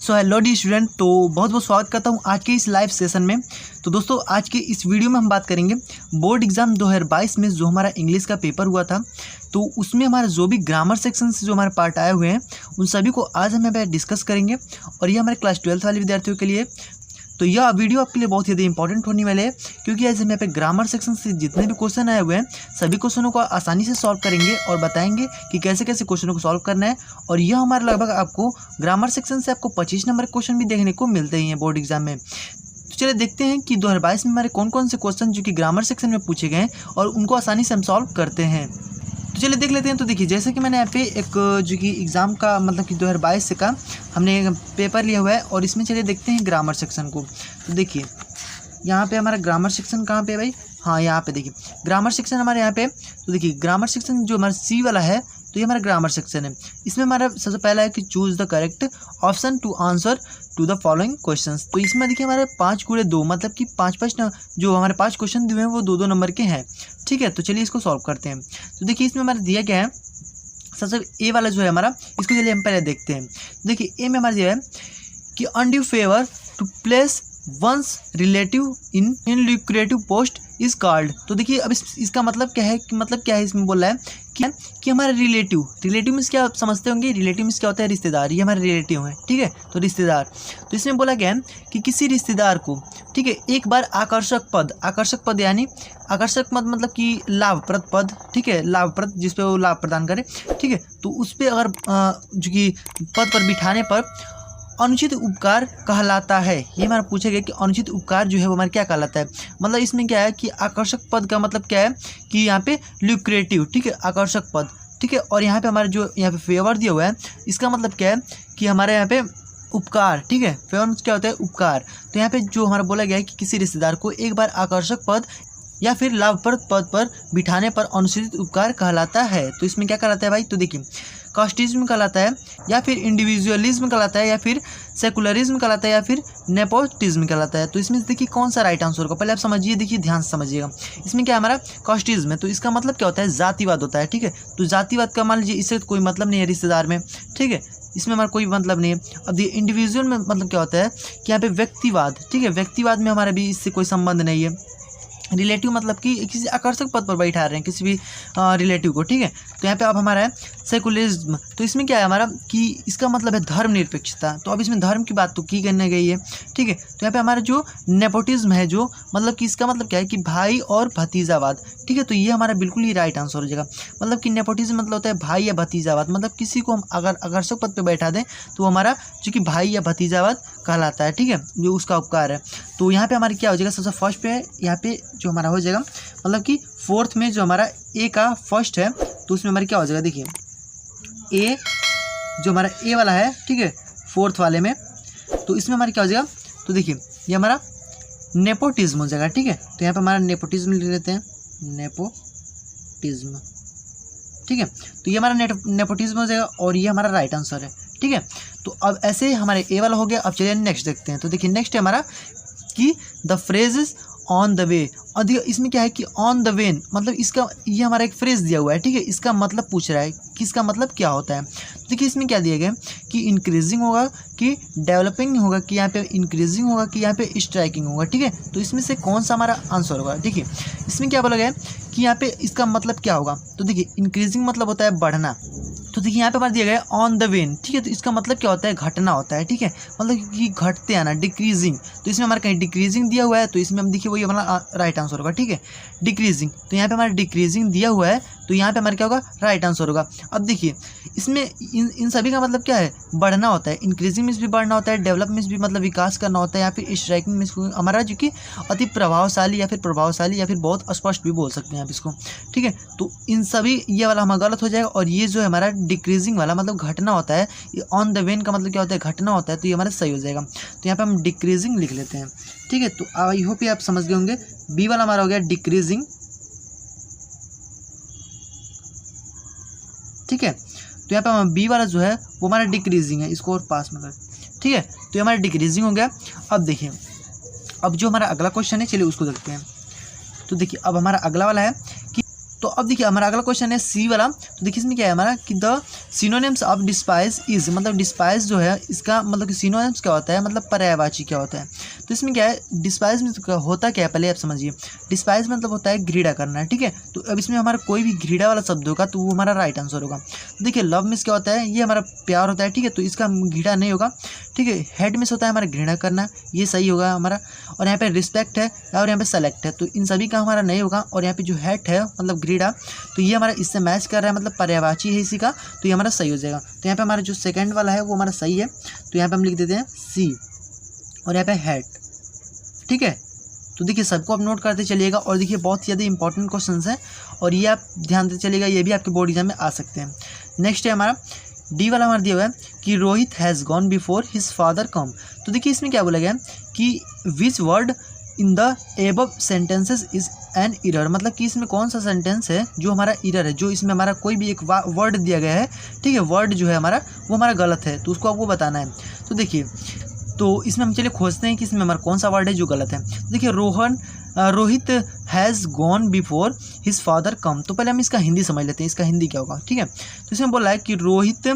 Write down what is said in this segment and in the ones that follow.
So hello dear student, तो बहुत बहुत स्वागत करता हूँ आज के इस लाइव सेशन में। तो दोस्तों आज के इस वीडियो में हम बात करेंगे बोर्ड एग्जाम 2022 में जो हमारा इंग्लिश का पेपर हुआ था, तो उसमें हमारा जो भी ग्रामर सेक्शन से जो हमारे पार्ट आए हुए हैं उन सभी को आज हम यहाँ पे डिस्कस करेंगे। और ये हमारे क्लास 12th वाले विद्यार्थियों के लिए तो यह वीडियो आपके लिए बहुत ज़्यादा इंपॉर्टेंट होने वाले है, क्योंकि आज हम यहाँ पे ग्रामर सेक्शन से जितने भी क्वेश्चन आए हुए हैं सभी क्वेश्चनों को आसानी से सॉल्व करेंगे और बताएंगे कि कैसे कैसे क्वेश्चनों को सॉल्व करना है। और यह हमारे लगभग आपको ग्रामर सेक्शन से आपको 25 नंबर क्वेश्चन भी देखने को मिलते ही हैं बोर्ड एग्जाम में। तो चलिए देखते हैं कि 2022 में हमारे कौन कौन से क्वेश्चन जो कि ग्रामर सेक्शन में पूछे गए हैं और उनको आसानी से हम सॉल्व करते हैं। तो चलिए देख लेते हैं। तो देखिए, जैसे कि मैंने यहाँ पे एक जो कि एग्ज़ाम का मतलब कि 2022 का हमने पेपर लिया हुआ है और इसमें चलिए देखते हैं ग्रामर सेक्शन को। तो देखिए यहाँ पे हमारा ग्रामर सेक्शन कहाँ पे है भाई? हाँ, यहाँ पे देखिए ग्रामर सेक्शन हमारे यहाँ पे। तो देखिए ग्रामर सेक्शन जो हमारा सी वाला है तो ये हमारा ग्रामर सेक्शन है। इसमें हमारा सबसे पहला है कि choose the correct option to answer to the following questions. तो इसमें देखिए हमारे 5×2 मतलब कि 5 जो हमारे 5 क्वेश्चन दिए हैं वो 2-2 नंबर के हैं। ठीक है, तो चलिए इसको सॉल्व करते हैं। तो देखिए इसमें हमारा दिया क्या है, सबसे ए वाला जो है हमारा, इसको चलिए हम पहले देखते हैं। देखिए ए में हमारा दिया है कि undue favour to place one's relative in lucrative post is called. तो देखिए अब इसका मतलब क्या है, कि मतलब क्या है इसमें बोल रहा है कि हमारा रिलेटिव मीन्स क्या आप समझते होंगे, रिलेटिव मीन्स क्या होता है? रिश्तेदार। ये हमारे रिलेटिव हैं, ठीक है, तो रिश्तेदार। तो इसमें बोला गया है कि किसी रिश्तेदार को, ठीक है, एक बार आकर्षक पद यानी आकर्षक पद मतलब कि लाभप्रद पद, ठीक है, लाभप्रद जिस पे वो लाभ प्रदान करे, ठीक है, तो उस पर अगर जो कि पद पर बिठाने पर अनुचित उपकार कहलाता है। ये हमारा पूछा गया कि अनुचित उपकार जो है वो हमारा क्या कहलाता है। मतलब इसमें क्या है कि आकर्षक पद का मतलब क्या है कि यहाँ पे ल्यूक्रेटिव, ठीक है, आकर्षक पद, ठीक है, और यहाँ पे हमारा जो यहाँ पे फेवर दिया हुआ है इसका मतलब क्या है कि हमारे यहाँ पे उपकार, ठीक है, फेवर क्या होता है? उपकार। तो यहाँ पे जो हमारा बोला गया है कि किसी रिश्तेदार को एक बार आकर्षक पद या फिर लाभप्रद पद पर बिठाने पर अनुचित उपकार कहलाता है। तो इसमें क्या कहलाता है भाई? तो देखिए कास्टिज्म कहलाता है, या फिर इंडिविजुअलिज्म कहलाता है, या फिर सेकुलरिज्म कहलाता है, या फिर नेपोटिज्म कहलाता है। तो इसमें देखिए कौन सा राइट आंसर होगा, पहले आप समझिए, देखिए ध्यान से समझिएगा। इसमें क्या है हमारा? कास्टिज्म है, तो इसका मतलब क्या होता है? जातिवाद होता है, ठीक है। तो जातिवाद का मान लीजिए इससे कोई मतलब नहीं है रिश्तेदार में, ठीक है, इसमें हमारा कोई मतलब नहीं है। अब ये इंडिविजुअल में मतलब क्या होता है कि यहाँ पे व्यक्तिवाद, ठीक है, व्यक्तिवाद में हमारा भी इससे कोई संबंध नहीं है। रिलेटिव मतलब कि किसी आकर्षक पद पर बैठा रहे हैं किसी भी रिलेटिव को, ठीक है। तो यहाँ पे अब हमारा है सेकुलरिज्म। तो इसमें क्या है हमारा कि इसका मतलब है धर्मनिरपेक्षता। तो अब इसमें धर्म की बात तो की करने गई है, ठीक है। तो यहाँ पे हमारा जो नेपोटिज्म है, जो मतलब कि इसका मतलब क्या है कि भाई और भतीजावाद, ठीक है। तो ये हमारा बिल्कुल ही राइट आंसर हो जाएगा। मतलब कि नेपोटिज्म मतलब होता है भाई या भतीजावाद, मतलब किसी को हम अगर आकर्षक पद पर बैठा दें तो हमारा जो कि भाई या भतीजावाद कहलाता है, ठीक है, जो उसका उपकार है। तो यहाँ पे हमारा क्या हो जाएगा? सबसे फर्स्ट पे यहाँ पे जो हमारा हो जाएगा मतलब कि फोर्थ में जो हमारा ए का फर्स्ट है तो उसमें हमारा क्या हो जाएगा? देखिए ए जो हमारा ए वाला है, ठीक है, फोर्थ वाले में, तो इसमें हमारा क्या हो जाएगा? तो देखिए ये हमारा नेपोटिज्म हो जाएगा, ठीक है। तो यहाँ पे हमारा नेपोटिज्म ले लेते हैं, नेपोटिज्म, ठीक है। तो ये हमारा नेपोटिज्म हो जाएगा और ये हमारा राइट आंसर है, ठीक है। तो अब ऐसे हमारे ए वाला हो गया। अब चलिए नेक्स्ट देखते हैं। तो देखिए नेक्स्ट है हमारा कि the phrases on the way. और इसमें क्या है कि ऑन द वे मतलब इसका ये हमारा एक फ्रेज दिया हुआ है, ठीक है, इसका मतलब पूछ रहा है कि इसका मतलब क्या होता है। तो देखिए इसमें क्या दिया गया कि इंक्रीजिंग होगा कि डेवलपिंग होगा, कि यहाँ पे इंक्रीजिंग होगा कि यहाँ पे स्ट्राइकिंग होगा, ठीक है। तो इसमें से कौन सा हमारा आंसर होगा? देखिए इसमें क्या बोला गया कि यहाँ पे इसका मतलब क्या होगा? तो देखिए इंक्रीजिंग मतलब होता है बढ़ना। तो देखिए यहाँ पे हमारा दिया गया है ऑन द वेन, ठीक है। तो इसका मतलब क्या होता है? घटना होता है, ठीक है, मतलब कि घटते आना, डिक्रीजिंग। तो इसमें हमारा कहीं डिक्रीजिंग दिया हुआ है तो इसमें हम देखिए वही हमारा राइट आंसर होगा, ठीक है, डिक्रीजिंग। तो यहाँ पे हमारा डिक्रीजिंग दिया हुआ है तो यहाँ पे हमारा क्या होगा? राइट आंसर होगा। अब देखिए इसमें इन सभी का मतलब क्या है? बढ़ना होता है। इंक्रीजिंग मीन्स भी बढ़ना होता है, डेवलप मीन्स भी मतलब विकास करना होता है, या फिर स्ट्राइकिंग मीन्स हमारा जो कि अति प्रभावशाली या फिर बहुत स्पष्ट भी बोल सकते हैं आप इसको, ठीक है। तो इन सभी ये वाला हमारा गलत हो जाएगा और ये जो है हमारा डिक्रीजिंग वाला मतलब घटना होता है, ये ऑन द वेन का मतलब क्या होता है? घटना होता है। तो ये हमारा सही हो जाएगा। तो यहाँ पे हम डिक्रीजिंग लिख लेते हैं, ठीक है। तो आई होप ये आप समझ गए होंगे। बी वाला हमारा हो गया डिक्रीजिंग, ठीक है। तो यहाँ पे हम बी वाला जो है वो हमारा डिक्रीजिंग है, इसको और पास में कर, ठीक है। तो ये हमारा डिक्रीजिंग हो गया। अब देखिए अब जो हमारा अगला क्वेश्चन है चलिए उसको देखते हैं। तो देखिए अब हमारा अगला वाला है कि तो अब देखिए हमारा अगला क्वेश्चन है सी वाला। तो देखिए इसमें क्या है हमारा कि the synonyms of despise is, मतलब डिस्पाइज जो है इसका मतलब कि सिनोनिम्स क्या होता है, मतलब पर्यायवाची क्या होता है। तो इसमें क्या है, डिस्पाइज में तो होता क्या है पहले आप समझिए। डिस्पाइज मतलब होता है घृणा करना, ठीक है। तो अब इसमें हमारा कोई भी घृणा वाला शब्द होगा तो वो हमारा राइट आंसर होगा। तो देखिए लव मिस क्या होता है, ये हमारा प्यार होता है, ठीक है, तो इसका घृणा नहीं होगा, ठीक है। हेड मिस होता है हमारा घृणा करना, ये सही होगा हमारा। और यहाँ पे रिस्पेक्ट है और यहाँ पे सेलेक्ट है, तो इन सभी का हमारा नहीं होगा। और यहाँ पे जो हेड है मतलब घृणा, तो ये हमारा इससे मैच कर रहा है, मतलब पर्यायवाची है इसी का, तो ये हमारा सही हो जाएगा। तो यहाँ पे हमारा जो सेकंड वाला है वो हमारा सही है, तो यहाँ पे हम लिख देते हैं सी। और यहाँ पे हेड, ठीक है। तो देखिए सबको आप नोट करते चलिएगा। और देखिए बहुत ज़्यादा इंपॉर्टेंट क्वेश्चंस हैं और ये आप ध्यान देते चलिएगा, ये भी आपके बोर्ड एग्जाम में आ सकते हैं। नेक्स्ट है हमारा डी वाला हमारा दिया हुआ है कि Rohit has gone before his father कम। तो देखिए इसमें क्या बोला गया है कि which word in the above sentences is an error, मतलब कि इसमें कौन सा सेंटेंस है जो हमारा इरर है, जो इसमें हमारा कोई भी एक वर्ड दिया गया है, ठीक है, वर्ड जो है हमारा वो हमारा गलत है, तो उसको आपको बताना है। तो देखिए तो इसमें हम चलिए खोजते हैं कि इसमें हमारा कौन सा वर्ड है जो गलत है। देखिए Rohit has gone before his father कम। तो पहले हम इसका हिंदी समझ लेते हैं, इसका हिंदी क्या होगा, ठीक है। तो इसमें बोला है कि Rohit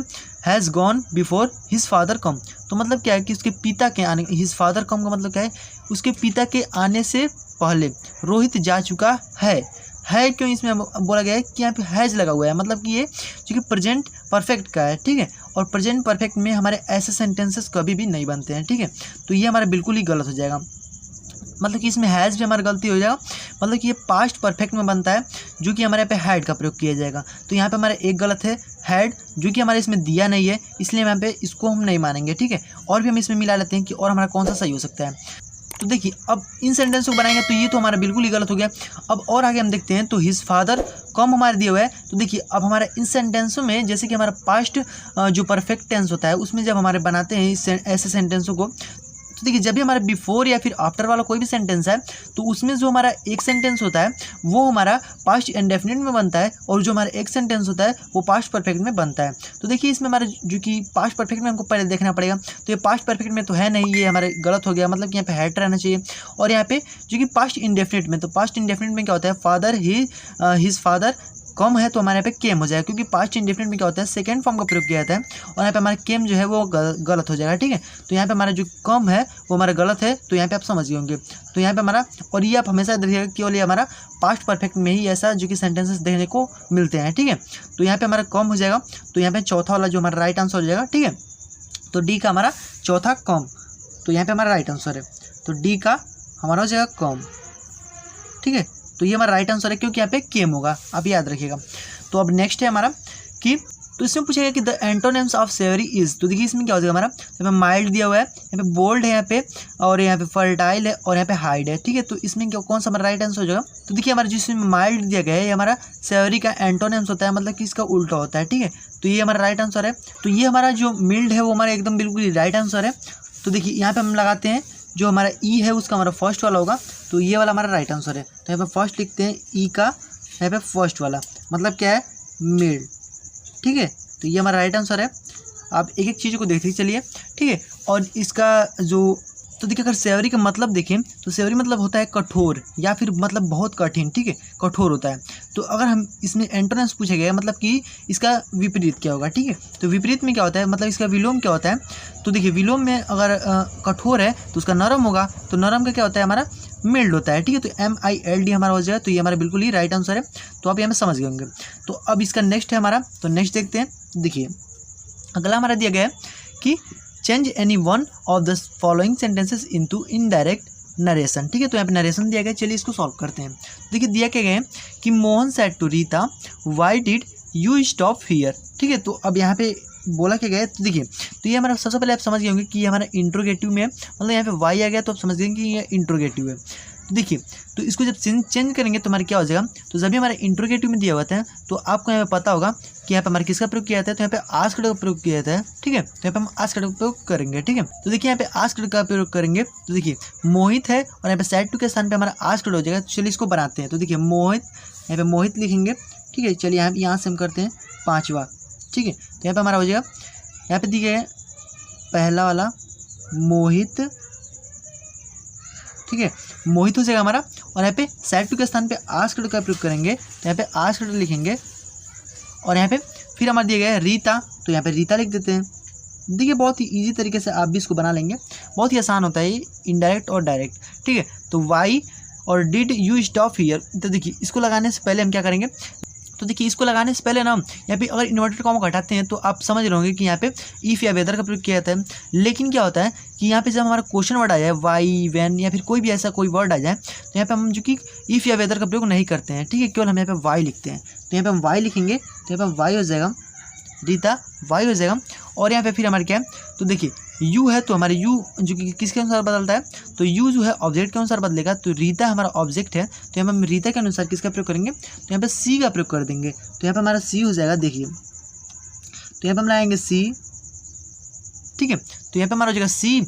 has gone before his father कम। तो मतलब क्या है कि उसके पिता के आने, हिज फादर कम का मतलब क्या है, उसके पिता के आने से पहले रोहित जा चुका है क्यों इसमें बोला गया है कि यहाँ पे हैज़ लगा हुआ है, मतलब कि ये जो कि प्रेजेंट परफेक्ट का है, ठीक है। और प्रेजेंट परफेक्ट में हमारे ऐसे सेंटेंसेस कभी भी नहीं बनते हैं, ठीक है। तो ये हमारा बिल्कुल ही गलत हो जाएगा, मतलब कि इसमें हैज़ भी हमारा गलती हो जाएगा, मतलब कि ये पास्ट परफेक्ट में बनता है जो कि हमारे यहाँ पे हैड का प्रयोग किया जाएगा। तो यहाँ पे हमारा एक गलत है हैड, जो कि हमारे इसमें दिया नहीं है, इसलिए यहाँ पे इसको हम नहीं मानेंगे, ठीक है। और भी हम इसमें मिला लेते हैं कि और हमारा कौन सा सही हो सकता है। तो देखिए अब इन सेंटेंस को बनाएंगे तो ये तो हमारा बिल्कुल ही गलत हो गया। अब और आगे हम देखते हैं, तो हिज फादर कम हमारे दिए हुआ है। तो देखिए अब हमारा इन सेंटेंसों में जैसे कि हमारा पास्ट जो परफेक्ट टेंस होता है उसमें जब हमारे बनाते हैं ऐसे सेंटेंसों को, तो देखिए जब भी हमारा बिफोर या फिर आफ्टर वाला कोई भी सेंटेंस है तो उसमें जो हमारा एक सेंटेंस होता है वो हमारा पास्ट इंडेफिनिट में बनता है और जो हमारा एक सेंटेंस होता है वो पास्ट परफेक्ट में बनता है। तो देखिए इसमें हमारा जो कि पास्ट परफेक्ट में हमको पहले देखना पड़ेगा, तो ये पास्ट परफेक्ट में तो है नहीं, ये हमारे गलत हो गया, मतलब कि यहाँ पे हैड रहना चाहिए। और यहाँ पे जो कि पास्ट इंडेफिनिट में, तो पास्ट इंडेफिनिट में क्या होता है, फादर हिज फादर कम है तो हमारे यहाँ पे केम हो जाएगा, क्योंकि पास्ट इंडेफिनिट में क्या होता है सेकंड फॉर्म का प्रयोग किया जाता है और यहाँ पे हमारा केम जो है वो गलत हो जाएगा, ठीक है। तो यहाँ पे हमारा जो कम है वो हमारा गलत है, तो यहाँ पे आप समझ गए होंगे। तो यहाँ पे हमारा, और ये आप हमेशा देखिएगा केवल ये हमारा पास्ट परफेक्ट में ही ऐसा जो कि सेंटेंसेस देखने को मिलते हैं, ठीक है। तो यहाँ पे हमारा कम हो जाएगा, तो यहाँ पे चौथा वाला जो हमारा राइट आंसर हो जाएगा, ठीक है। तो डी का हमारा चौथा कम, तो यहाँ पे हमारा राइट आंसर है, तो डी का हमारा हो जाएगा कम, ठीक है। तो ये हमारा राइट आंसर है क्योंकि यहाँ पे केम होगा, आप याद रखिएगा। तो अब नेक्स्ट है हमारा कि, तो इसमें पूछेगा कि the antonyms of savoury is. तो देखिए इसमें क्या हो जाएगा हमारा, यहाँ पे माइल्ड दिया हुआ है, यहाँ पे बोल्ड है यहाँ पे, और यहाँ पे फर्टाइल है और यहाँ पे हाइड है, ठीक है। तो इसमें क्या कौन सा हमारा राइट आंसर हो जाएगा, तो देखिए हमारा जिसमें माइल्ड दिया गया है ये हमारा सेवरी का एंटोनिम्स होता है, मतलब कि इसका उल्टा होता है, ठीक है। तो ये हमारा राइट आंसर है। तो ये हमारा जो मिल्ड है वो हमारा एकदम बिल्कुल राइट आंसर है। तो देखिए यहाँ पे हम लगाते हैं जो हमारा ई है उसका हमारा फर्स्ट वाला होगा, तो ये वाला हमारा राइट आंसर है। तो यहाँ पे फर्स्ट लिखते हैं ई का, यहाँ पे फर्स्ट वाला मतलब क्या है, मिल्ड, ठीक है। तो ये हमारा राइट आंसर है। आप एक एक चीज़ को देखते चलिए, ठीक है। और इसका जो, तो देखिए अगर सेवरी का मतलब देखें तो सेवरी मतलब होता है कठोर या फिर मतलब बहुत कठिन, ठीक है, कठोर होता है। तो अगर हम इसमें एंटोनिम्स पूछे गए मतलब कि इसका विपरीत क्या होगा, ठीक है। तो विपरीत में क्या होता है, मतलब इसका विलोम क्या होता है। तो देखिए विलोम में अगर कठोर है तो उसका नरम होगा, तो नरम का क्या होता है हमारा मिल्ड होता है, ठीक है। तो MILD हमारा हो जाएगा, तो ये हमारा बिल्कुल ही राइट आंसर है। तो आप यहाँ में समझ गए होंगे। तो अब इसका नेक्स्ट है हमारा, तो नेक्स्ट देखते हैं। देखिए अगला हमारा दिया गया है कि change any one of the following sentences into indirect narration, ठीक है। तो यहाँ पे नरेशन दिया गया, चलिए इसको सॉल्व करते हैं। देखिए दिया क्या गया है कि Mohan said to Rita why did you stop here, ठीक है। तो अब यहाँ पे बोला क्या गया है, तो देखिए तो ये हमारा सबसे पहले आप समझ गए होंगे कि ये हमारा इंट्रोगेटिव में, मतलब यहाँ पे वाई आ गया तो आप समझ गए कि ये इंट्रोगेटिव है। तो देखिए तो इसको जब चेंज करेंगे तो हमारा क्या हो जाएगा, तो जब भी हमारा इंट्रोगेटिव में दिया हुआ था तो आपको यहाँ पे पता होगा कि यहाँ पे हमारे किसका प्रयोग किया जाता है, तो यहाँ पे आस्क्ड का प्रयोग किया जाता है, ठीक है। तो यहाँ पे हम आस्क्ड का प्रयोग करेंगे, ठीक है। तो देखिए यहाँ पे आस्क्ड का प्रयोग करेंगे, तो देखिए मोहित है और यहाँ पे सेड टू के स्थान पे हमारा आस्क्ड हो जाएगा। चलिए इसको बनाते हैं। तो देखिए मोहित, यहाँ पे मोहित लिखेंगे, ठीक है। चलिए यहाँ से हम करते हैं पाँचवा, ठीक है। तो यहाँ पे हमारा हो जाएगा, यहाँ पे दिया है पहला वाला मोहित, ठीक है, मोहित हो जाएगा हमारा। और यहाँ पे सैड टू के स्थान पे आस्क्ड का प्रयोग करेंगे, तो यहाँ पे आस्क्ड लिखेंगे। और यहाँ पे फिर हमारा दिया गया है रीता, तो यहाँ पे रीता लिख देते हैं। देखिए बहुत ही ईजी तरीके से आप भी इसको बना लेंगे, बहुत ही आसान होता है ये, इनडायरेक्ट और डायरेक्ट, ठीक है। तो वाई और डिड यू स्टॉप हियर, तो देखिए इसको लगाने से पहले हम क्या करेंगे, तो देखिए इसको लगाने से पहले ना यहाँ पे अगर इन्वर्टेड कॉमा हटाते हैं तो आप समझ रहे होंगे कि यहाँ पे इफ़ या वेदर का प्रयोग किया जाता है। लेकिन क्या होता है कि यहाँ पे जब हमारा क्वेश्चन वर्ड आ जाए, वाई, व्हेन या फिर कोई भी ऐसा कोई वर्ड आ जाए, तो यहाँ पे हम जो कि इफ़ या वेदर का प्रयोग नहीं करते हैं, ठीक है, केवल हम यहाँ पे वाई लिखते हैं। तो यहाँ पे हम वाई लिखेंगे, तो यहाँ पे वाई हो जाएगा रीता, वाई हो जाएगा। और यहाँ पे फिर हमारे क्या है, तो देखिए यू है, तो हमारे यू जो कि किसके अनुसार बदलता है, तो यू जो है ऑब्जेक्ट के अनुसार बदलेगा। तो रीता हमारा ऑब्जेक्ट है, तो यहाँ पे हम रीता के अनुसार किसका प्रयोग करेंगे, तो यहाँ पे सी का प्रयोग कर देंगे। तो यहाँ पे हमारा सी हो जाएगा, देखिए तो यहाँ पे हम लाएंगे सी, ठीक है। तो यहाँ पे हमारा हो जाएगा सी।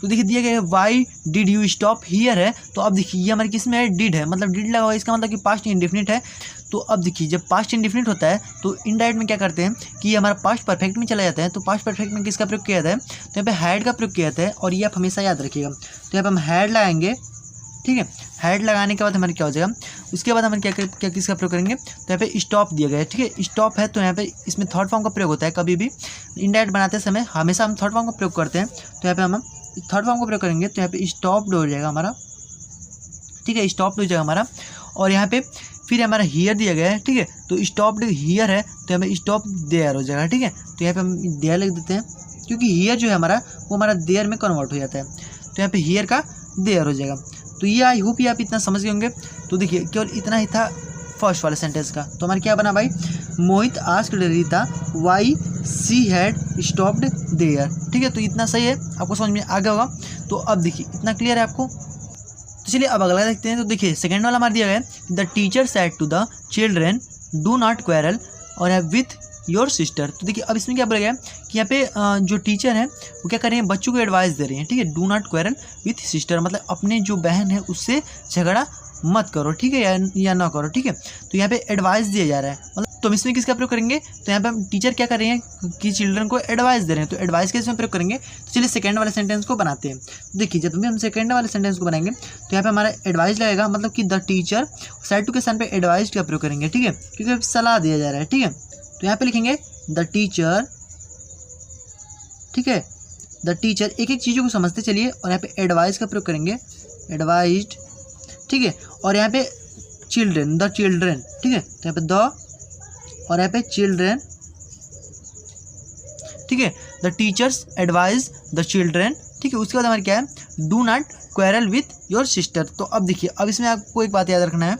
तो देखिए दिया गया है why did you stop here है, तो अब देखिए ये हमारे किस में है, डिड है, मतलब डिड लगा हुआ है, इसका मतलब कि पास्ट इंडेफिनिट है। तो अब देखिए जब पास्ट इंडेफिनिट होता है तो इनडायरेक्ट में क्या करते हैं कि ये हमारा पास्ट परफेक्ट में चला जाता है। तो पास्ट परफेक्ट में किसका प्रयोग किया जाता है, तो यहाँ पे हैड का प्रयोग किया जाता है, और ये आप हमेशा याद रखिएगा। तो यहाँ पे हम हैड लगाएंगे, ठीक है। हैड लगाने के बाद हमारे क्या हो जाएगा, उसके बाद हम क्या किसका प्रयोग करेंगे, तो यहाँ पे स्टॉप दिया गया है, ठीक है। स्टॉप है तो यहाँ पे इसमें थर्ड फॉर्म का प्रयोग होता है, कभी भी इनडायरेक्ट बनाते समय हमेशा हम थर्ड फॉर्म का प्रयोग करते हैं। तो यहाँ पे हम थर्ड फॉर्म का प्रयोग करेंगे, तो यहाँ पे स्टॉप्ड हो जाएगा हमारा, ठीक है, स्टॉप्ड हो जाएगा हमारा। और यहाँ पे फिर हमारा हियर दिया गया है, ठीक है, तो स्टॉप्ड हियर है, तो हमें स्टॉप देयर हो जाएगा, ठीक है। तो यहाँ पे हम देयर लिख देते हैं, क्योंकि हियर जो है हमारा वो हमारा देयर में कन्वर्ट हो जाता है। तो यहाँ पे हियर का देयर हो जाएगा। तो ये आई होप ये आप इतना समझ गए होंगे। तो देखिए केवल इतना ही था फर्स्ट वाले सेंटेंस का। तो हमारा क्या बना भाई, Mohit asked Rita why she had stopped there, ठीक है। तो इतना सही है, आपको समझ में आ गया होगा। तो अब देखिए इतना क्लियर है आपको। तो चलिए अब अगला देखते हैं। तो देखिए सेकंड वाला हमारा दिया गया है, the teacher said to the children do not quarrel और हैव विथ योर सिस्टर। तो देखिए अब इसमें क्या बोला गया है कि यहाँ पे जो टीचर है वो क्या कर रहे हैं, बच्चों को एडवाइस दे रहे हैं, ठीक है। Do not quarrel with sister, मतलब अपने जो बहन है उससे झगड़ा मत करो, ठीक है, या ना करो, ठीक है। तो यहाँ पे एडवाइस दिया जा रहा है, मतलब तो हम इसमें किसका प्रयोग करेंगे, तो यहाँ पे हम टीचर क्या कर रहे हैं कि चिल्ड्रन को एडवाइस दे रहे हैं, तो एडवाइस के इसमें प्रयोग करेंगे। तो चलिए सेकंड वाले सेंटेंस को बनाते हैं। देखिए जब भी हम सेकंड वाले सेंटेंस को बनाएंगे तो यहाँ पे हमारा एडवाइस लगेगा, मतलब कि द टीचर साइड टू के स्थान पे एडवाइस का प्रयोग करेंगे, ठीक है, क्योंकि सलाह दिया जा रहा है, ठीक है। तो यहाँ पे लिखेंगे द टीचर, ठीक है, द टीचर, एक एक चीज़ों को समझते चलिए। और यहाँ पे एडवाइस का प्रयोग करेंगे, एडवाइज्ड, ठीक है। और यहाँ पे चिल्ड्रेन, द चिल्ड्रेन, ठीक है, तो यहाँ पे द और यहाँ पे चिल्ड्रेन, ठीक है, the teachers advise the children, ठीक है। उसके बाद हमारे क्या है, do not quarrel with your sister. तो अब देखिए अब इसमें आपको एक बात याद रखना है।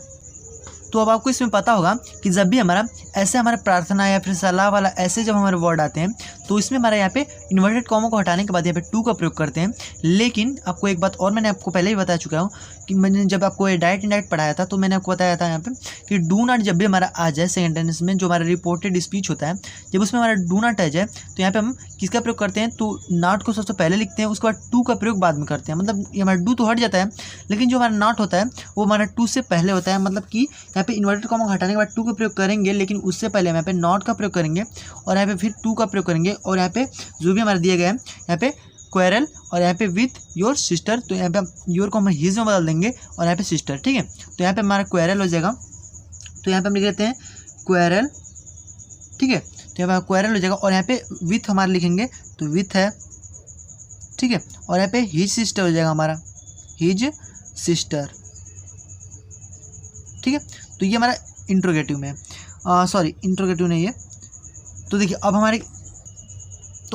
तो अब आपको इसमें पता होगा कि जब भी हमारा ऐसे हमारा प्रार्थना या फिर सलाह वाला ऐसे जब हमारे वर्ड आते हैं तो इसमें हमारा यहाँ पे इन्वर्टेड कॉमा को हटाने के बाद यहाँ पे टू का प्रयोग करते हैं। लेकिन आपको एक बात और मैंने आपको पहले ही बता चुका हूँ कि मैंने जब आपको डायरेक्ट इनडायरेक्ट पढ़ाया था तो मैंने आपको बताया था यहाँ पे कि डू नॉट जब भी हमारा आ जाए सेंटेंस में, जो हमारा रिपोर्टेड स्पीच होता है, जब उसमें हमारा डू नॉट आ जाए तो यहाँ पे हम किसका प्रयोग करते हैं, तो नॉट को सबसे पहले लिखते हैं, उसके बाद टू का प्रयोग बाद में करते हैं। मतलब ये हमारा डू तो हट जाता है, लेकिन जो हमारा नॉट होता है वो हमारा टू से पहले होता है। मतलब कि यहाँ पे इन्वर्टेड कॉमा को हटाने के बाद टू का प्रयोग करेंगे, लेकिन उससे पहले हम यहाँ पे नॉट का प्रयोग करेंगे और यहाँ पे फिर टू का प्रयोग करेंगे। और यहाँ पे जो भी हमारा दिया गया है यहाँ पे क्वेरल और यहाँ पे विथ योर सिस्टर, तो यहाँ पे योर को हम हिज में बदल देंगे और यहाँ पे सिस्टर, ठीक है। तो यहाँ पे हमारा क्वेरल हो जाएगा, तो यहाँ पे हम लिख देते हैं क्वेरल, ठीक है। तो यहाँ पे क्वेरल हो जाएगा और यहाँ पे विथ हमारा लिखेंगे तो विथ है, ठीक है। और यहाँ पे हिज सिस्टर हो जाएगा हमारा, हिज सिस्टर, ठीक है। तो ये हमारा इंट्रोगेटिव में सॉरी इंट्रोगेटिव नहीं है। तो देखिए अब हमारे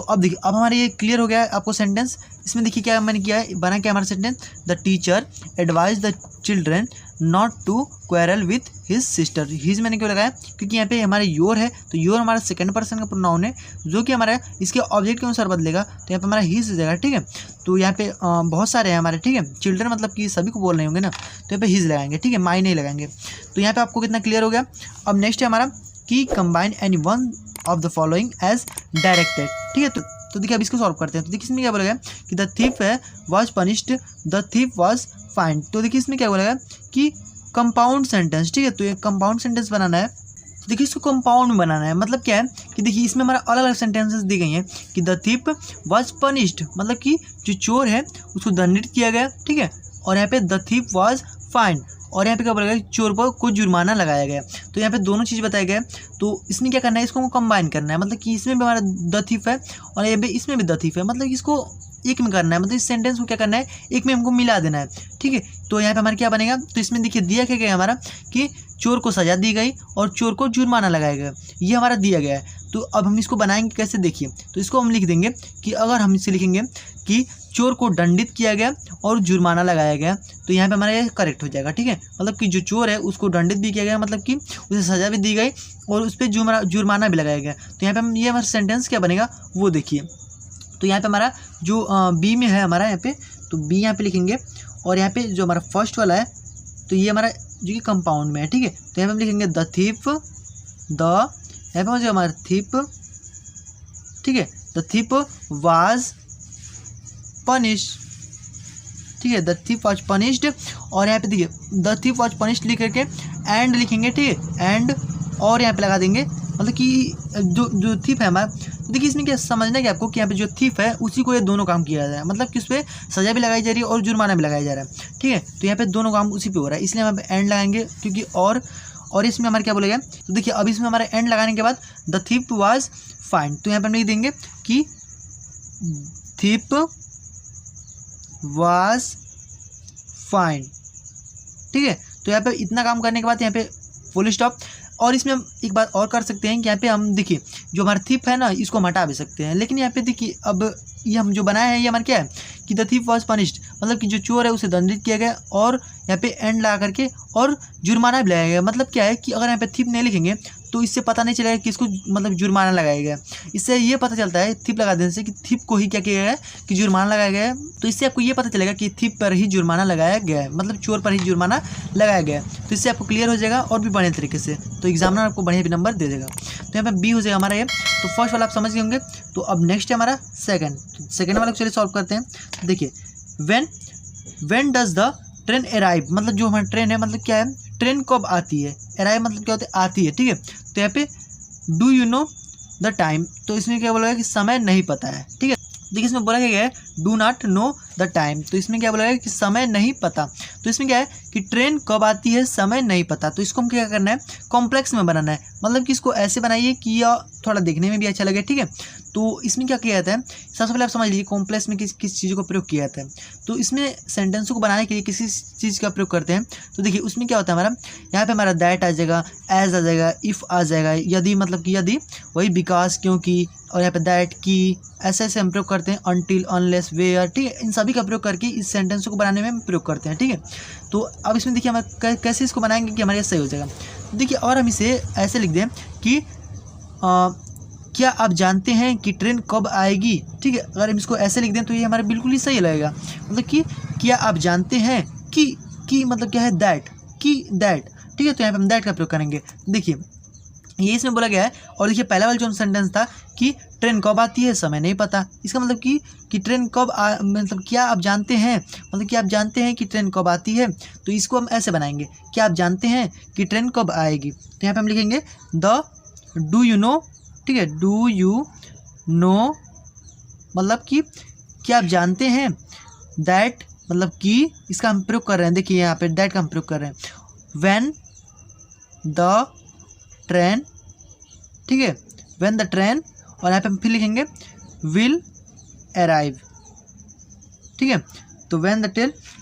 अब हमारे ये क्लियर हो गया है आपको सेंटेंस। इसमें देखिए क्या मैंने किया है, बना क्या हमारा sentence, the teacher advise the children not to quarrel with his sister. His मैंने क्यों लगाया, क्योंकि यहाँ पे हमारे योर है, तो योर हमारा सेकंड पर्सन का प्रोनाउन है जो कि हमारा इसके ऑब्जेक्ट के अनुसार बदलेगा, तो यहाँ पे हमारा हिज हो जाएगा, ठीक है। तो यहाँ पे बहुत सारे हैं हमारे, ठीक है, चिल्ड्रन मतलब कि सभी को बोल रहे होंगे ना, तो यहाँ पे हिज लगाएंगे, ठीक है, माई नहीं लगाएंगे। तो यहाँ पे आपको कितना क्लियर हो गया। अब नेक्स्ट है हमारा कि combine any one of the following as directed, ठीक है। तो देखिए अब इसको सॉल्व करते हैं। तो देखिए इसमें क्या बोला गया कि the thief was punished, the thief was find. तो देखिए इसमें क्या बोला गया कि कंपाउंड सेंटेंस, ठीक है। तो ये कंपाउंड सेंटेंस बनाना है। तो देखिए इसको कंपाउंड में बनाना है, मतलब क्या है कि देखिए इसमें हमारा अलग अलग सेंटेंसेस दी गई हैं कि द थीफ वाज पनिश्ड, मतलब कि जो चोर है उसको दंडित किया गया, ठीक है। और यहाँ पे द थीफ वाज फाइंड, और यहाँ पे क्या बोला गया, चोर पर कुछ जुर्माना लगाया गया। तो यहाँ पे दोनों चीज़ बताया गया। तो इसमें क्या करना है, इसको कंबाइन करना है, मतलब कि इसमें भी हमारा द थीफ है और यहाँ पे इसमें भी द थीफ है, मतलब इसको एक में करना है, मतलब इस सेंटेंस को क्या करना है, एक में हमको मिला देना है। ठीक है, तो यहाँ पे हमारा क्या बनेगा, तो इसमें देखिए दिया क्या गया हमारा कि चोर को सजा दी गई और चोर को जुर्माना लगाया गया, ये हमारा दिया गया है। तो अब हम इसको बनाएंगे कैसे, देखिए, तो इसको हम लिख देंगे कि अगर हम इसे लिखेंगे कि चोर को दंडित किया गया और जुर्माना लगाया गया, तो यहाँ पे हमारा ये करेक्ट हो जाएगा। ठीक है, मतलब कि जो चोर है उसको दंडित भी किया गया, मतलब कि उसे सज़ा भी दी गई और उस पर जुर्माना भी लगाया गया। तो यहाँ पे हम ये हमारा सेंटेंस क्या बनेगा वो देखिए। तो यहाँ पे हमारा जो बी में है हमारा यहाँ पे, तो बी यहाँ पे लिखेंगे और यहाँ पे जो हमारा फर्स्ट वाला है तो ये हमारा जो कि कंपाउंड में है। ठीक है, तो यहाँ पे हम लिखेंगे द थीफ, द यहाँ पे जो हमारा थीफ, ठीक है, द थीफ वाज पनिश। ठीक है, द थीफ वाज पनिश्ड, और यहाँ पे देखिए द थीफ वाज पनिश्ड लिख करके एंड लिखेंगे। ठीक है, एंड और यहाँ पे लगा देंगे, मतलब कि जो थीफ है हमारा, तो देखिए इसमें क्या समझना है कि आपको कि यहाँ पे जो थीफ है उसी को ये दोनों काम किया जा रहा है, मतलब कि उस पर सज़ा भी लगाई जा रही है और जुर्माना भी लगाया जा रहा है। ठीक है, तो यहाँ पे दोनों काम उसी पे हो रहा है, इसलिए हम एंड लगाएंगे, क्योंकि और इसमें हमारे क्या बोलेगा, तो देखिए अब इसमें हमारा एंड लगाने के बाद द थीफ वाज फाइंड, तो यहाँ पे हम लिख देंगे कि थीफ वाज फाइंड। ठीक है, तो यहाँ पे इतना काम करने के बाद यहाँ पे फुल स्टॉप। और इसमें हम एक बात और कर सकते हैं कि यहाँ पे हम देखिए जो हमारा थीफ है ना इसको हम हटा भी सकते हैं, लेकिन यहाँ पे देखिए अब ये हम जो बनाए हैं ये हमारा क्या है कि द थीफ वाज पनिश्ड, मतलब कि जो चोर है उसे दंडित किया गया और यहाँ पे एंड लगा करके और जुर्माना भी लगाया गया। मतलब क्या है कि अगर यहाँ पे थीफ नहीं लिखेंगे तो इससे पता नहीं चलेगा कि इसको मतलब जुर्माना लगाया गया। इससे ये पता चलता है थीफ लगा देने से कि थीफ को ही क्या किया गया है कि जुर्माना लगाया गया है। तो इससे आपको ये पता चलेगा कि थीफ पर ही जुर्माना लगाया गया है, मतलब चोर पर ही जुर्माना लगाया गया है। तो इससे आपको क्लियर हो जाएगा और भी बढ़िया तरीके से, तो एग्जामिनर आपको बढ़िया भी नंबर दे देगा। तो यहाँ पे बी हो जाएगा हमारा ये। तो फर्स्ट वाला आप समझ गए होंगे। तो अब नेक्स्ट है हमारा सेकंड, तो सेकंड वाला चलिए सॉल्व करते हैं। देखिए when does the train arrive, मतलब जो हमारा ट्रेन है मतलब क्या है, ट्रेन कब आती है, अराइव मतलब क्या होता है, आती है। ठीक है, तो यहाँ पे do you know the time, तो इसमें क्या बोला गया कि समय नहीं पता है। ठीक है, देखिए इसमें बोला गया है do not know the time, तो इसमें क्या बोला गया कि समय नहीं पता। तो इसमें क्या है कि ट्रेन कब आती है समय नहीं पता, तो इसको हम क्या करना है कॉम्प्लेक्स में बनाना है, मतलब कि इसको ऐसे बनाइए कि यह थोड़ा देखने में भी अच्छा लगे। ठीक है, तो इसमें क्या किया जाता है, सबसे पहले आप समझ लीजिए कॉम्प्लेक्स में किस चीज़ को प्रयोग किया जाता है। तो इसमें सेंटेंसों को बनाने के लिए किसी चीज़ का प्रयोग करते हैं। तो देखिए उसमें क्या होता है हमारा, यहाँ पे हमारा दैट आ जाएगा, एज आ जाएगा, इफ़ आ जाएगा, यदि मतलब कि यदि, वही बिकॉज क्योंकि, और यहाँ पे दैट की, ऐसे ऐसे हम प्रयोग करते हैं, अनटिल, अनलेस, वेयर। ठीक है, इन सभी का प्रयोग करके इस सेंटेंसों को बनाने में हम प्रयोग करते हैं। ठीक है, तो अब इसमें देखिए हम कैसे इसको बनाएंगे कि हमारे सही हो जाएगा। देखिए और हम इसे ऐसे लिख दें कि क्या आप जानते हैं कि ट्रेन कब आएगी। ठीक है, अगर हम इसको ऐसे लिख दें तो ये हमारा बिल्कुल ही सही लगेगा, मतलब कि क्या आप जानते हैं कि मतलब क्या है दैट, कि दैट। ठीक है, तो यहाँ पे हम दैट का प्रयोग करेंगे। देखिए ये इसमें बोला गया है, और देखिए पहला वाला जो सेंटेंस था कि ट्रेन कब आती है समय नहीं पता, इसका मतलब कि ट्रेन कब मतलब क्या आप जानते हैं, मतलब कि आप जानते हैं कि ट्रेन कब आती है। तो इसको हम ऐसे बनाएंगे, क्या आप जानते हैं कि ट्रेन कब आएगी। तो यहाँ पे हम लिखेंगे द डू यू नो। ठीक है, डू यू नो मतलब कि क्या आप जानते हैं, दैट मतलब कि इसका हम प्रयोग कर रहे हैं। देखिए यहाँ पे दैट का हम प्रयोग कर रहे हैं। व्हेन द ट्रेन, ठीक है, व्हेन द ट्रेन, और यहाँ पे हम फिर लिखेंगे विल अराइव। ठीक है, तो when the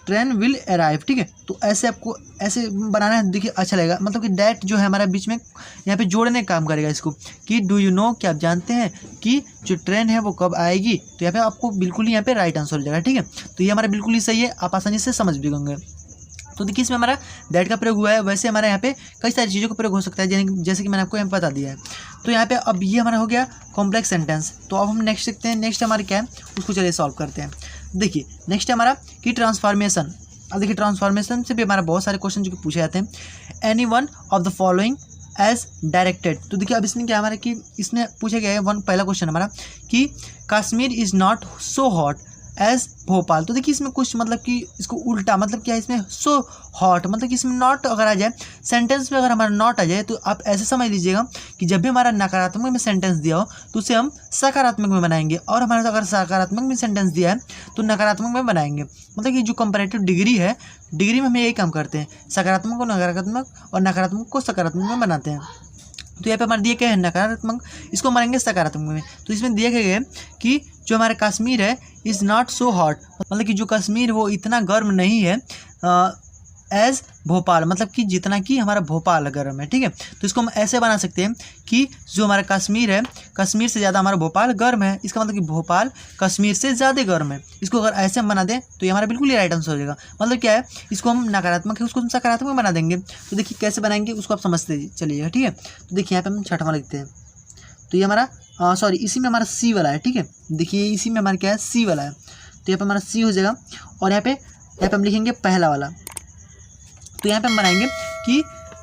train will arrive. ठीक है, तो ऐसे आपको ऐसे बनाना है, देखिए अच्छा लगेगा, मतलब कि दैट जो है हमारा बीच में यहाँ पे जोड़ने का काम करेगा इसको, कि डू यू नो, क्या आप जानते हैं कि जो ट्रेन है वो कब आएगी। तो यहाँ पे आपको बिल्कुल ही यहाँ पे राइट आंसर हो जाएगा। ठीक है, तो ये हमारा बिल्कुल ही सही है, आप आसानी से समझ भी होंगे। तो देखिए इसमें हमारा दैट का प्रयोग हुआ है, वैसे हमारे यहाँ पे कई सारी चीज़ों का प्रयोग हो सकता है, जैसे कि मैंने आपको यहाँ बता दिया है। तो यहाँ पे अब ये हमारा हो गया कॉम्प्लेक्स सेंटेंस। तो अब हम नेक्स्ट देखते हैं, नेक्स्ट हमारे क्या है उसको चलिए सॉल्व करते हैं। देखिए नेक्स्ट है हमारा कि ट्रांसफॉर्मेशन। अब देखिए ट्रांसफॉर्मेशन से भी हमारा बहुत सारे क्वेश्चन जो कि पूछे जाते हैं। Any one of the following as directed. तो देखिए अब इसमें क्या हमारा कि इसमें पूछा गया है पहला क्वेश्चन हमारा कि Kashmir is not so hot as Bhopal. तो देखिए इसमें कुछ मतलब कि इसको उल्टा मतलब क्या है, इसमें सो हॉट मतलब कि इसमें नॉट अगर आ जाए सेंटेंस में, अगर हमारा नॉट आ जाए तो आप ऐसे समझ लीजिएगा कि जब भी हमारा नकारात्मक में सेंटेंस दिया हो तो उसे हम सकारात्मक में बनाएंगे, और हमारा अगर सकारात्मक में सेंटेंस दिया है तो नकारात्मक में बनाएंगे। मतलब कि जो कंपैरेटिव डिग्री है, डिग्री में हम यही काम करते हैं, सकारात्मक को नकारात्मक और नकारात्मक को सकारात्मक में बनाते हैं। तो यहाँ पे हमारे दिए क्या है नकारात्मक, इसको मानेंगे सकारात्मक में। तो इसमें दिया गया है कि जो हमारा कश्मीर है इज़ नॉट सो हॉट, मतलब कि जो कश्मीर वो इतना गर्म नहीं है एज भोपाल, मतलब कि जितना कि हमारा भोपाल गर्म है। ठीक है, तो इसको हम ऐसे बना सकते हैं कि जो हमारा कश्मीर है, कश्मीर से ज़्यादा हमारा भोपाल गर्म है, इसका मतलब कि भोपाल कश्मीर से ज़्यादा गर्म है। इसको अगर ऐसे हम बना दें तो ये हमारा बिल्कुल ही राइट आंसर हो जाएगा। मतलब क्या है, इसको हम नकारात्मक है उसको हम सकारात्मक बना देंगे। तो देखिए कैसे बनाएंगे उसको आप समझते चलिएगा। ठीक है, तो देखिए यहाँ पे हम छठवां लिखते हैं, तो ये हमारा सॉरी इसी में हमारा सी वाला है। ठीक है, देखिए इसी में हमारा क्या है सी वाला है, तो यहाँ पे हमारा सी हो जाएगा। और यहाँ पे हम लिखेंगे पहला वाला। तो यहाँ पे हम बनाएंगे कि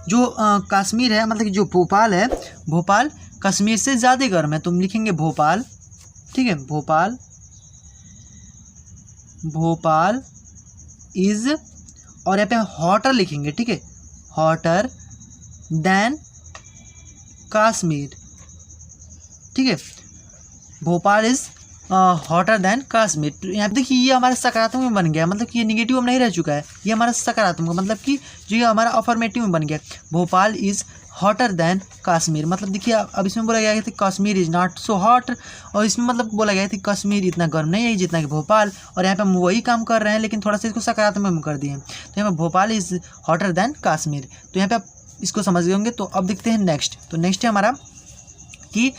जो कश्मीर है मतलब कि जो भोपाल है, भोपाल कश्मीर से ज़्यादा गर्म है, तो हम लिखेंगे भोपाल। ठीक है, भोपाल इज़, और यहाँ पे हॉटर लिखेंगे। ठीक है, हॉटर देन कश्मीर। ठीक है, Bhopal is hotter then Kashmir. तो यहाँ पे देखिए ये हमारा सकारात्मक में बन गया, मतलब कि ये निगेटिव में नहीं रह चुका है, ये हमारा सकारात्मक मतलब कि जो ये हमारा अफर्मेटिव में बन गया, Bhopal is hotter then Kashmir. मतलब देखिए अब इसमें बोला गया है कि Kashmir is not so hot, और इसमें मतलब बोला गया है कि कश्मीर इतना गर्म नहीं है जितना कि भोपाल, और यहाँ पे हम वही काम कर रहे हैं लेकिन थोड़ा सा इसको सकारात्मक में कर दिए हैं। तो यहाँ पे Bhopal is hotter then Kashmir. तो यहाँ पे आप इसको समझ गए होंगे। तो अब देखते हैं नेक्स्ट। तो नेक्स्ट है हमारा कि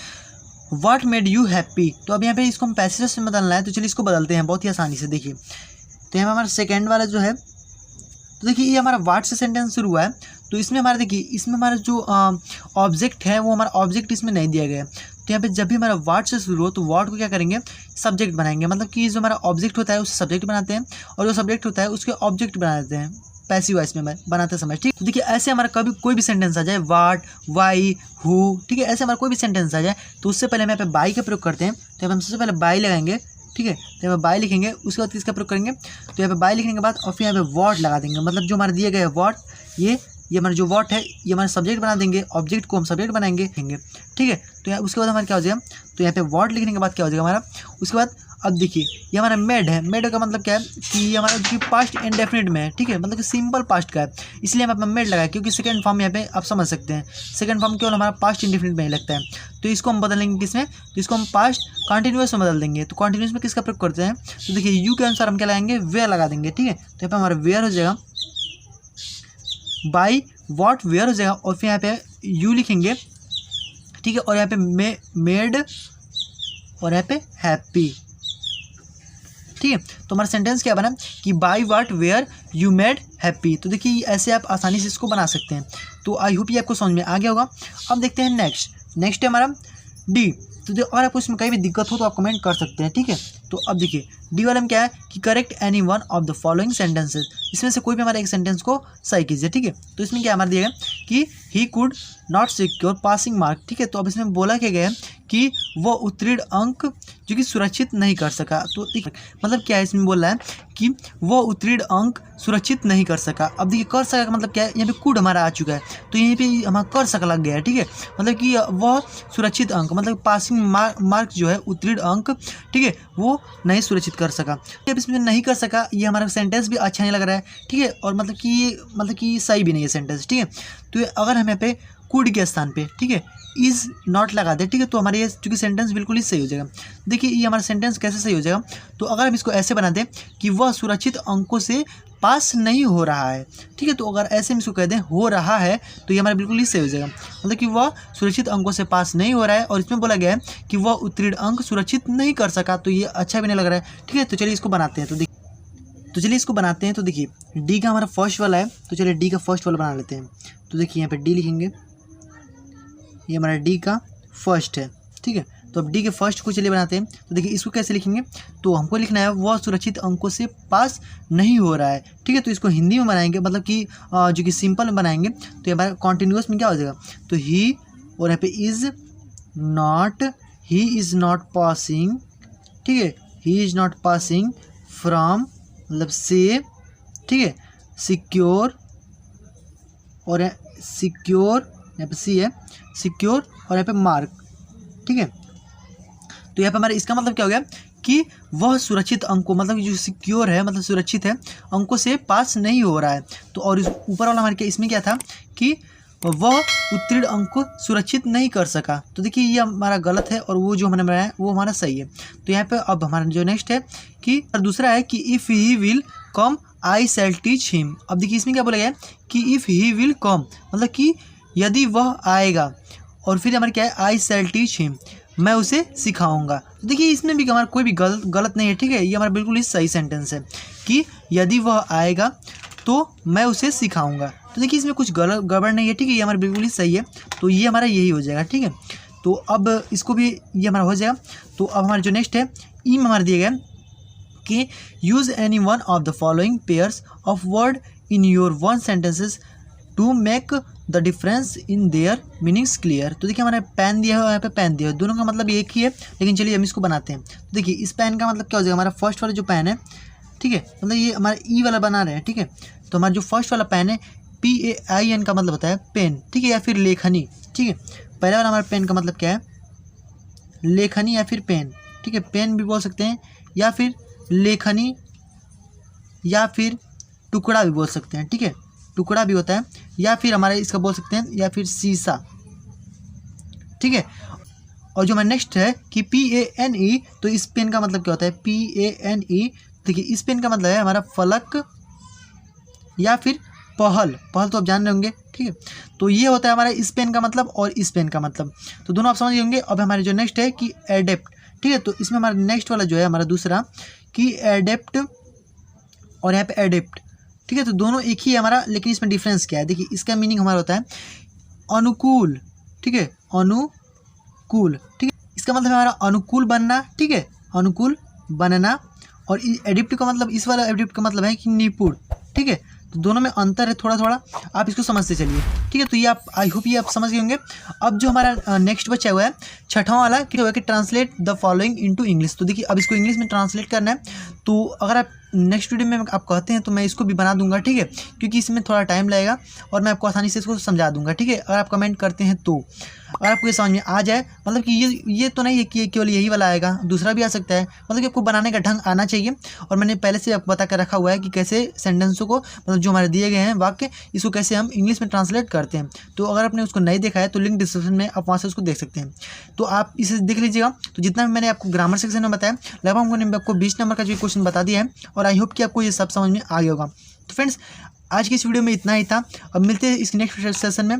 व्हाट मेड यू हैप्पी। तो अब यहाँ पे इसको हम पैसिव से बदलना है, तो चलिए इसको बदलते हैं बहुत ही आसानी से। देखिए तो यहाँ पे हमारा सेकेंड वाला जो है, तो देखिए ये हमारा व्हाट से सेंटेंस शुरू हुआ है, तो इसमें हमारा देखिए इसमें हमारा जो ऑब्जेक्ट है वो हमारा ऑब्जेक्ट इसमें नहीं दिया गया है। तो यहाँ पे जब भी हमारा व्हाट से शुरू हो तो व्हाट को क्या करेंगे सब्जेक्ट बनाएंगे, मतलब कि जो हमारा ऑब्जेक्ट होता है उसे सब्जेक्ट बनाते हैं, और जो सब्जेक्ट होता है उसके ऑब्जेक्ट बना देते हैं पैसिव वॉइस में बनाते समय। ठीक, तो देखिए ऐसे हमारा कभी कोई भी सेंटेंस आ जाए, वाट, वाई, हु, ठीक है, ऐसे हमारा कोई भी सेंटेंस आ जाए तो उससे पहले हम यहाँ पे बाई का प्रयोग करते हैं। तो यहाँ पे हम सबसे पहले बाई लगाएंगे। ठीक है, तो यहाँ पे बाई लिखेंगे, उसके बाद किसका प्रयोग करेंगे, तो यहाँ पे बाई लिखने के बाद और फिर यहाँ पे वॉट लगा देंगे, मतलब जो हमारा दिया गया है वॉट, ये हमारा जो वॉट है ये हमारा सब्जेक्ट बना देंगे, ऑब्जेक्ट को हम सब्जेक्ट बनाएंगे। ठीक है, तो यहाँ उसके बाद हमारा क्या हो जाएगा, तो यहाँ पे वॉट लिखने के बाद क्या हो जाएगा हमारा, उसके बाद अब देखिए ये हमारा मेड है। मेड का मतलब क्या है कि ये हमारा जो पास्ट इंडेफिनिट में है। ठीक है, मतलब कि सिंपल पास्ट का है, इसलिए हम अपना मेड लगाए, क्योंकि सेकंड फॉर्म यहाँ पे आप समझ सकते हैं सेकंड फॉर्म केवल हमारा पास्ट इंडेफिनिट में ही लगता है। तो इसको हम बदलेंगे किसमें, तो इसको हम पास्ट कंटिन्यूस में बदल देंगे। तो कंटिन्यूस में किसका प्रयोग करते हैं, तो देखिए यू के अनुसार हम क्या लगाएंगे, वेयर लगा देंगे। ठीक है, तो यहाँ पे हमारा वेयर हो जाएगा, बाई वॉट वेयर हो जाएगा, और फिर यहाँ पे यू लिखेंगे। ठीक है, और यहाँ पे मेड और यहाँ पे हैप्पी। ठीक है, तो हमारा सेंटेंस क्या बना कि by what were you made happy. तो देखिए ऐसे आप आसानी से इसको बना सकते हैं। तो आई होप ये आपको समझ में आ गया होगा। अब देखते हैं नेक्स्ट है हमारा डी। तो अगर आपको इसमें कहीं भी दिक्कत हो तो आप कमेंट कर सकते हैं। ठीक है, तो अब देखिए डी वाले में क्या है कि correct any one of the following sentences, इसमें से कोई भी हमारा एक सेंटेंस को सही कीजिए। ठीक है, तो इसमें क्या हमारा दिया गया कि he could not secure passing mark. ठीक है, तो अब इसमें बोला क्या गया है कि वो उत्तीर्ण अंक जो कि सुरक्षित नहीं कर सका। तो मतलब क्या है, इसमें बोल रहा है कि वो उत्तीर्ण अंक सुरक्षित नहीं कर सका। अब देखिए कर सका का मतलब क्या है, यहाँ पे कुड हमारा आ चुका है, तो यहीं पे हमारा कर सका लग गया है। ठीक है, मतलब कि वह सुरक्षित अंक मतलब पासिंग मार्क जो है उत्तीर्ण अंक, ठीक है, वो नहीं सुरक्षित कर सका। अब इसमें नहीं कर सका, ये हमारा सेंटेंस भी अच्छा नहीं लग रहा है। ठीक है, और मतलब कि सही भी नहीं है सेंटेंस। ठीक है, तो अगर हम यहाँ पे कुड के स्थान पे, ठीक है, इज़ नॉट लगा दे, ठीक है, तो हमारे ये चूँकि सेंटेंस बिल्कुल ही सही हो जाएगा। देखिए ये हमारा सेंटेंस कैसे सही हो जाएगा, तो अगर हम इसको ऐसे बना दें कि वह सुरक्षित अंकों से पास नहीं हो रहा है। ठीक है, तो अगर ऐसे हम इसको कह दें हो रहा है तो ये हमारा बिल्कुल ही सही हो जाएगा, मतलब कि वह सुरक्षित अंकों से पास नहीं हो रहा है, और इसमें बोला गया है कि वह उत्तीर्ण अंक सुरक्षित नहीं कर सका, तो ये अच्छा भी नहीं लग रहा है। ठीक है, तो चलिए इसको बनाते हैं। तो चलिए इसको बनाते हैं। तो देखिए डी का हमारा फर्स्ट वाला है, तो चलिए डी का फर्स्ट वाला बना लेते हैं। तो देखिए यहाँ पे डी लिखेंगे, ये हमारा डी का फर्स्ट है। ठीक है, तो अब डी के फर्स्ट को चलिए बनाते हैं। तो देखिए इसको कैसे लिखेंगे, तो हमको लिखना है वह सुरक्षित अंकों से पास नहीं हो रहा है। ठीक है, तो इसको हिंदी में बनाएंगे, मतलब कि जो कि सिंपल में बनाएंगे, तो ये हमारा कॉन्टिन्यूस में क्या हो जाएगा, तो ही और यहाँ पे is not, he is not passing, ठीक है, he is not passing from मतलब से, ठीक है, सिक्योर, और सिक्योर यहाँ पे सी है, सिक्योर और यहाँ पे मार्क, ठीक है। तो यहाँ पे हमारे इसका मतलब क्या हो गया कि वह सुरक्षित अंकों, मतलब जो सिक्योर है मतलब सुरक्षित है, अंकों से पास नहीं हो रहा है। तो और इस ऊपर वाला हमारे क्या इसमें क्या था कि वह उत्तीर्ण अंक को सुरक्षित नहीं कर सका। तो देखिए ये हमारा गलत है और वो जो हमने बनाया है वो हमारा सही है। तो यहाँ पे अब हमारा जो नेक्स्ट है कि दूसरा है कि if he will come I shall teach him. अब देखिए इसमें क्या बोला गया है कि इफ़ ही विल कम, मतलब कि यदि वह आएगा, और फिर हमारे क्या है आई शैल टीच हिम, मैं उसे सिखाऊंगा। तो देखिए इसमें भी हमारा कोई भी गलत नहीं है, ठीक है, ये हमारा बिल्कुल ही सही सेंटेंस है कि यदि वह आएगा तो मैं उसे सिखाऊंगा। तो देखिए इसमें कुछ गड़बड़ नहीं है, ठीक है, ये हमारा बिल्कुल ही सही है। तो ये हमारा यही हो जाएगा, ठीक है। तो अब इसको भी ये हमारा हो जाएगा। तो अब हमारा जो नेक्स्ट है ई में हमारा दिया गया कि use any one of the following pairs of word in your one sentences to make the difference in their meanings clear. तो देखिए हमारे पेन दिया है और यहाँ पे पेन दिया है, दोनों का मतलब एक ही है, लेकिन चलिए हम इसको बनाते हैं। तो देखिए इस पेन का मतलब क्या हो जाएगा, हमारा फर्स्ट वाला जो पेन है, ठीक है, मतलब ये हमारा ई वाला बना रहे हैं, ठीक है। तो हमारा जो फर्स्ट वाला पेन है PAIN का मतलब होता है पेन, ठीक है, या फिर लेखनी, ठीक है। पहला वाला हमारा पेन का मतलब क्या है, लेखनी या फिर पेन, ठीक है, पेन भी बोल सकते हैं या फिर लेखनी या फिर टुकड़ा भी बोल सकते हैं, ठीक है, टुकड़ा भी होता है, या फिर हमारे इसका बोल सकते हैं या फिर शीशा, ठीक है। और जो हमारा नेक्स्ट है कि PANE, तो इस पेन का मतलब क्या होता है PANE। देखिए इस पेन का मतलब है हमारा फलक या फिर पहल, पहल तो आप जान रहे होंगे, ठीक है। तो ये होता है हमारा इस पेन का मतलब और इस पेन का मतलब, तो दोनों आप समझ गए होंगे। अब हमारे जो नेक्स्ट है कि एडेप्ट, ठीक है, तो इसमें हमारा नेक्स्ट वाला जो है हमारा दूसरा कि एडेप्ट और यहाँ पे एडेप्ट, ठीक है, तो दोनों एक ही है हमारा, लेकिन इसमें डिफरेंस क्या है, देखिए इसका मीनिंग हमारा होता है अनुकूल, ठीक है, अनुकूल, ठीक है, इसका मतलब हमारा अनुकूल बनना, ठीक है, अनुकूल बनना। और एडिप्ट का मतलब, इस वाला एडिप्ट का मतलब है कि निपुण, ठीक है। तो दोनों में अंतर है थोड़ा थोड़ा, आप इसको समझते चलिए, ठीक है। तो ये आप आई होप ये आप समझ गए होंगे। अब जो हमारा नेक्स्ट बचा हुआ है छठवां वाला कि होगा कि translate the following into English. तो देखिए अब इसको इंग्लिश में ट्रांसलेट करना है, तो अगर आप नेक्स्ट वीडियो में आप कहते हैं तो मैं इसको भी बना दूंगा, ठीक है, क्योंकि इसमें थोड़ा टाइम लगेगा और मैं आपको आसानी से इसको समझा दूंगा, ठीक है, अगर आप कमेंट करते हैं तो। अगर आपको ये समझ में आ जाए, मतलब कि ये तो नहीं है कि केवल यही वाला आएगा, दूसरा भी आ सकता है, मतलब कि आपको बनाने का ढंग आना चाहिए। और मैंने पहले से आपको बता कर रखा हुआ है कि कैसे सेंटेंसों को, मतलब जो हमारे दिए गए हैं वाक्य, इसको कैसे हम इंग्लिश में ट्रांसलेट करते हैं। तो अगर आपने उसको नहीं देखा है तो लिंक डिस्क्रिप्शन में आप वहाँ से उसको देख सकते हैं, तो आप इसे देख लीजिएगा। तो जितना भी मैंने आपको ग्रामर सेक्शन में बताया, लगभग मैंने आपको 20 नंबर का जो क्वेश्चन बता दिया है, और आई होप कि आपको ये सब समझ में आ गया होगा। तो फ्रेंड्स आज की इस वीडियो में इतना ही था, अब मिलते हैं इस नेक्स्ट सेशन में।